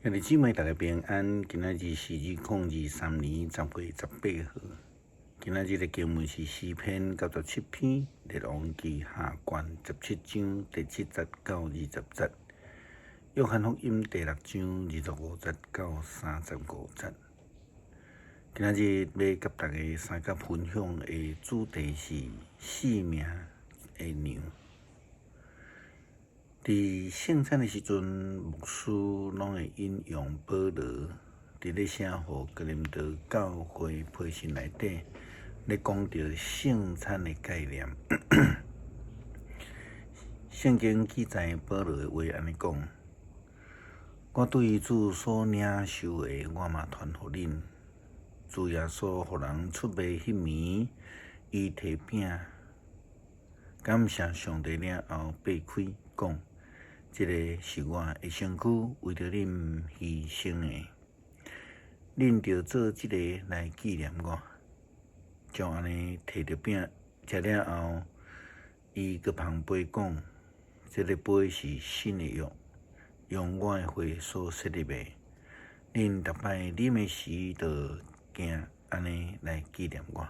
兄弟姊妹，大家平安。今仔日是2023年10月18号。今仔日的经文是诗篇97篇，列王记下卷17章第7节到20节，约翰福音第6章25节到35节。今仔日要甲大家三角分享的主题是性命的娘。伫圣餐的时阵，牧师拢会引用保罗伫咧写互哥林多教会批信内底，咧讲到圣餐的概念。圣经记载保罗的话安尼讲：我对主所领受的，我嘛传互恁。主耶稣互人出卖迄暝，伊摕饼，感谢上帝了后，擘开讲。这个是我的身躯，为着恁牺牲的。恁着做这个来纪念我。就安尼摕着饼食了后，伊搁旁杯讲：这个杯是新的约，用我的血所设立的。恁逐摆啉的时，着行安尼来纪念我。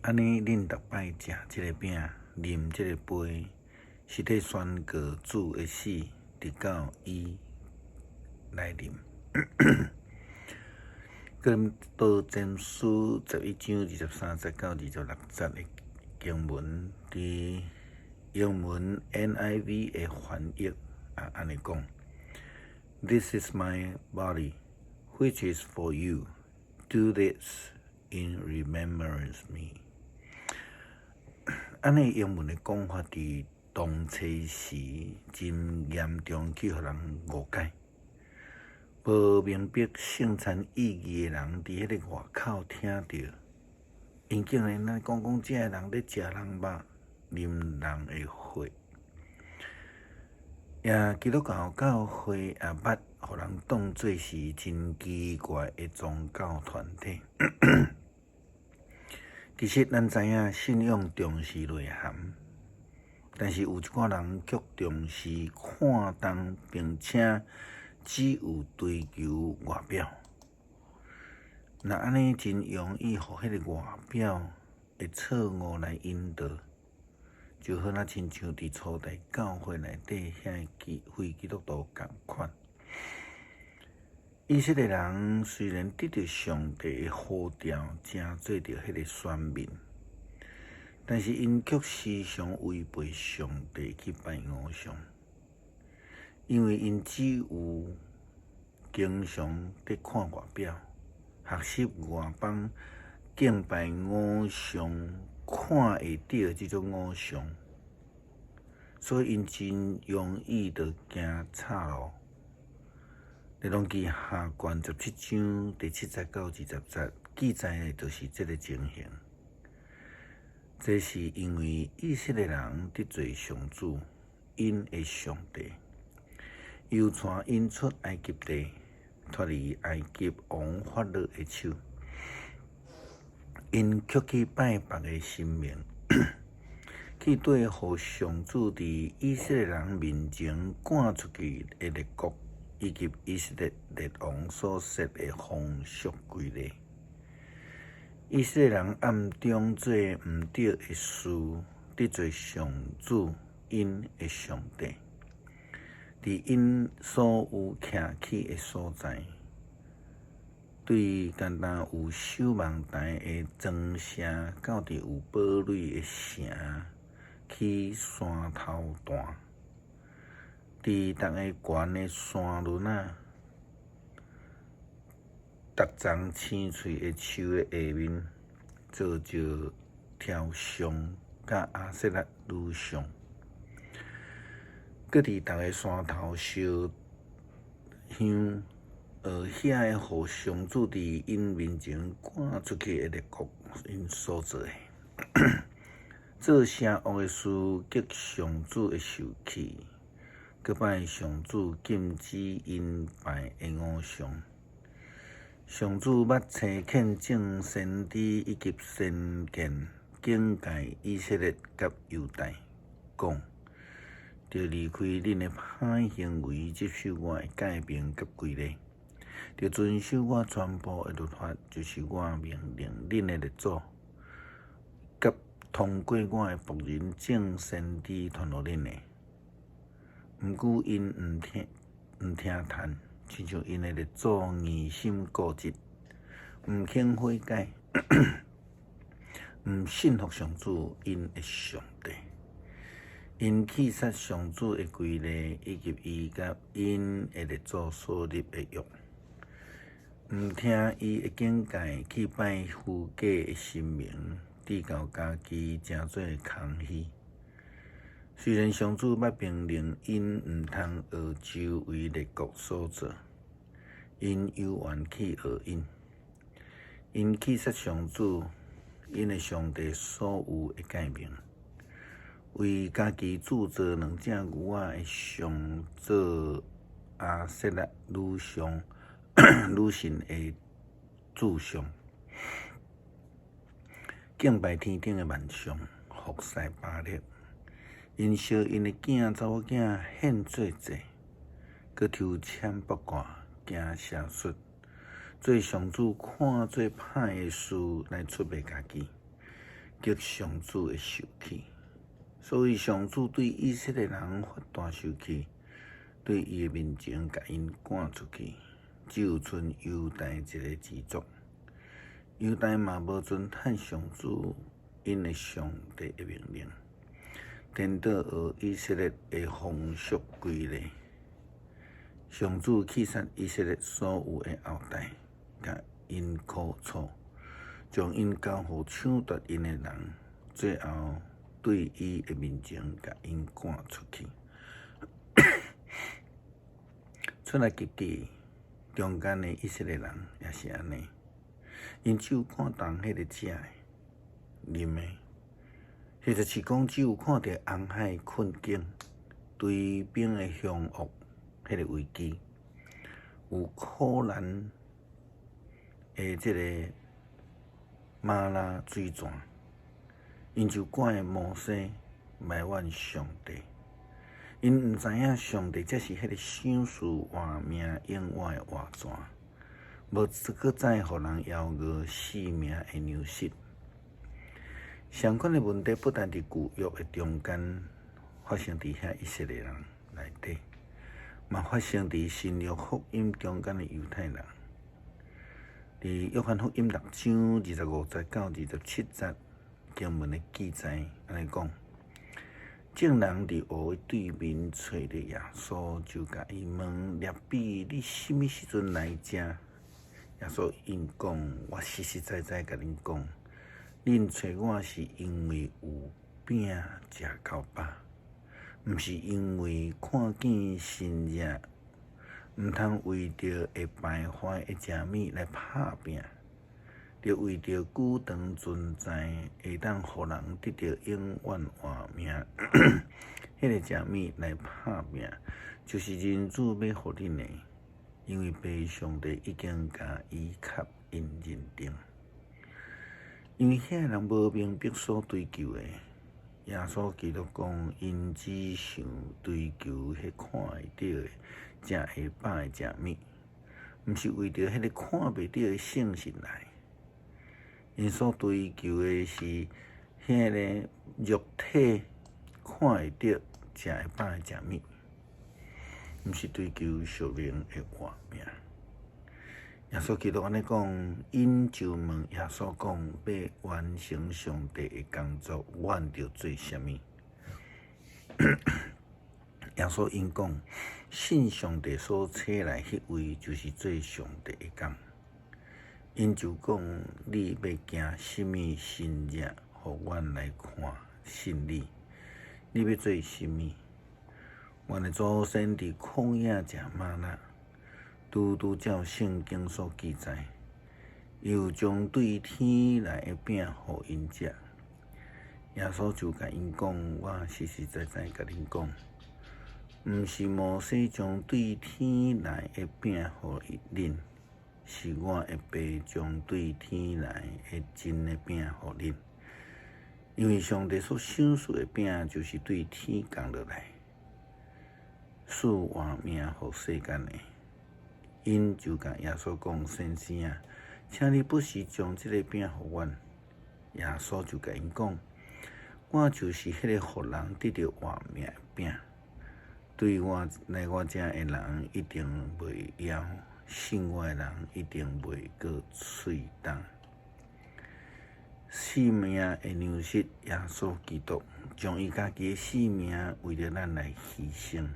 安尼恁逐摆食这个饼，啉这个杯。是在宣告主的死，直到伊来临。哥林多前书11章23节到26节的经文，伫英文 NIV 的翻译安尼讲 ：This is my body, which is for you. Do this in remembrance me. 安尼英文的讲法伫当初时真严重去互人误解，无明白圣餐意义的人，伫迄个外口听到，因竟然讲这个人咧食人肉、啉人的血，也基督教教会也捌互人当作是真奇怪的宗教团体。其实咱知影信仰重视内涵。但是有一寡人却重视看重，并且只有追求外表。那安尼真容易互迄个外表的错误来引导，就好像亲像伫初代教会内底遐非基督徒共款。以色列人虽然得到上帝的呼召，正做着迄个选民。但是因却时常违背上帝去拜偶像，因为因只有经常在看外表，学习外邦敬拜偶像，看会到这种偶像，所以因真容易就行岔路。列王记下卷17章第7节到20节记载的就是这个情形。这是因为以色列人得罪上主，因的上帝，又带因出埃及地，脱离埃及王法老的手，因却去拜别的神明，去对互上主伫以色列人面前赶出去的列国，以及以色列列王所设的风俗规例。以色列人暗中做毋对的事，得罪上主，因的上帝。伫因所有徛起的所在，对简单有守望台的庄城，到伫有堡垒的城，去山头弹，伫逐个悬的山轮啊。逐丛青翠的树的下面，做着雕像甲阿瑟拉女像，搁伫逐个山头烧香，遐个互上主伫因面前赶出去的列国，因所做的，做邪恶的事，激上主的受气，搁拜上主禁止因拜的偶像。上主捌差遣众先知以及先见警戒以色列甲犹大，讲：着离开恁的歹行为，接受我的改变甲规例，着遵守我全部的律法，就是我命令恁的列祖，甲通过我的仆人正先知传互恁的。毋过因毋听谈，亲像因的列祖疑心固执，毋肯悔改，毋信服上主因的上帝。因弃杀上主的规例，以及伊甲因的列祖所立的约，毋听伊的警戒，去拜虚假的神明，制造家己诚多空虚。虽然上主捌命令因毋通学周围列国所做，因犹原去学因。因弃杀上主，因的上帝所有的诫命。为家己铸造2只牛仔的上做阿瑟拉女神的柱像，敬拜天顶的万象，服侍巴力。因烧因的查某囝献做祭，佮抽签卜卦，行邪术，做上主看做歹的事来出卖家己，激上主的生气。所以上主对以色列人发大生气，对伊的面前甲因赶出去，只有剩犹大一个支族。犹大嘛无遵趁上主因的上帝的命令，颠倒学以色列的风俗规例。上主弃杀以色列所有的后代，甲因苦楚，将因交互抢夺因的人，最后对伊的面前甲因赶出去。出来记记，中间的以色列人也是安尼，因只有看重迄个食的、啉的，或者是讲只有看到红海困境、对边的凶恶、迄个危机，有苦难的即个马拉水泉。因就怪摩西埋怨上帝，因毋知影上帝才是迄个想事活命永远的活泉，无搁再互人邀饿死命的牛舌。相关的问题不但伫旧约的中间发生伫遐以色列人内底，嘛发生伫新约福音中间的犹太人。伫约翰福音6章25节到27节。经文的记载安尼讲，众人伫湖对面找着耶稣，就甲伊问：列比，你什么时阵来遮？耶稣因讲：我实实在在甲恁讲，恁找我是因为有饼食到饱，毋是因为看见新热，毋通为着会败坏的食物来拍拼。着为着久长存在，会当互人得到永远活命，迄个食物来拍拼，就是人主要互恁的，因为爸上帝已经甲伊卡因认定，因为遐人无明白所追求的。耶稣基督讲，因只想追求迄看会到的、食会饱的食物，毋是为着迄个看袂到的圣神来。因所追求的是迄个肉体看会到、食会饱的食物，毋是追求属灵的活命。耶稣基督安尼讲，因就问耶稣讲：要完成上帝的工作，阮着做啥物？耶稣因讲：信上帝所册来迄位，就是做上帝的工。因就讲：你要行什么新日，互阮来看信你？你要做什么？阮的祖先伫旷野食吗哪，拄照圣经所记载，又将对天来的饼互因食。耶稣就甲因讲：我实实在在甲恁讲，毋是摩西将对天来的饼互恁。是我的爸将对天来的真的饼互恁，因为上帝所赏赐的饼就是对天降落来，赐活命互世间的。因就甲耶稣讲：先生啊，请你不时将这个饼互阮。耶稣就甲因讲：我就是迄个互人得到活命的饼。对我来我遮的人一定袂枵，信我的人一定袂过喙重。性命的粮食耶稣基督将伊家己的性命为着咱来牺牲，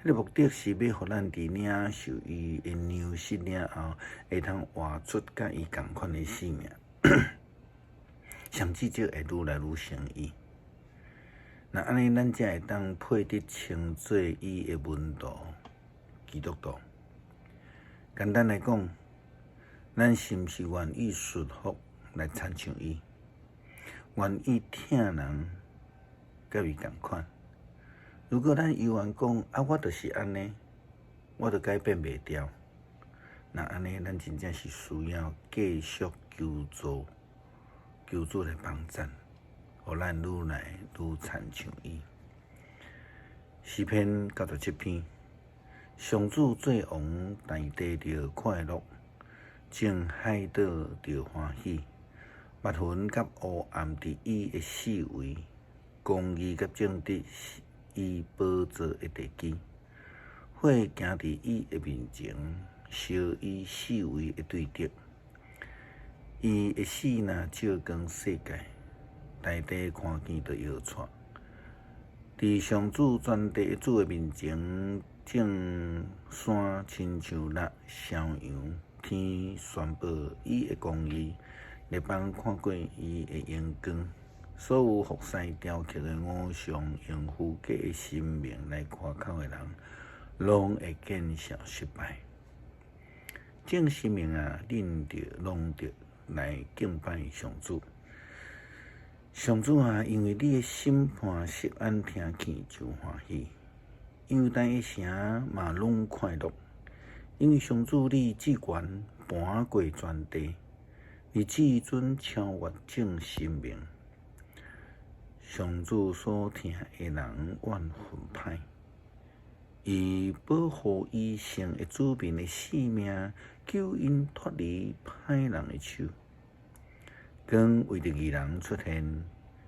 迄个目的是要互咱伫领受伊的粮食了后，会通活出甲伊共款的性命，上至少会愈来愈像伊。那安尼，咱才会当配得称做伊的门徒基督徒。简单来讲，咱是毋是愿意顺服来参像伊，愿意听人甲伊共款？如果咱犹原讲啊，我就是安尼，我就改变袂掉，那安尼咱真正是需要继续求主来帮咱，互咱愈来愈参像伊。诗篇97篇，上主做王，大地着快乐，众海岛着欢喜。密云甲乌暗伫伊的四围，公义甲正直是伊宝座的地基。火行伫伊的面前，烧伊四围的对敌。伊的死若照光世界，大地看见就摇颤。伫上主全地主的面前，众山亲像蜡烧羊，天宣布伊的公义，日邦看过伊的阳光。所有服侍雕刻的偶像，用虚假的生命来夸口的人，拢会见效失败。正生命啊，恁着拢着来敬拜上主。上主啊，因为你的审判实按听见就欢喜，犹大的城嘛拢快乐，因为上主你至权盘过全地，你至尊超越正生命。上主所听的人怨愤歹，伊保护伊圣的子民的性命，救因脱离歹人的手。光为着义人出现，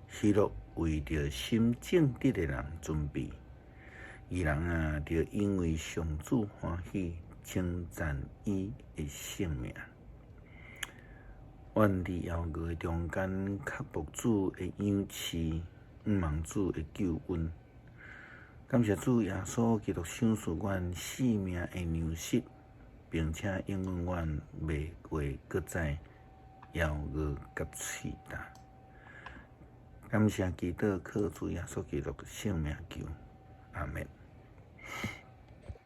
喜乐为着心正直的人准备。义人啊，着因为上主欢喜，称赞伊的性命。愿伫遥月的中间，克服主的养赐，望主的救恩。感谢主耶稣基督赏赐阮性命的粮食，并且应允阮未会搁再遥月甲喙重。感谢基督靠主耶稣基督的性命求，阿门。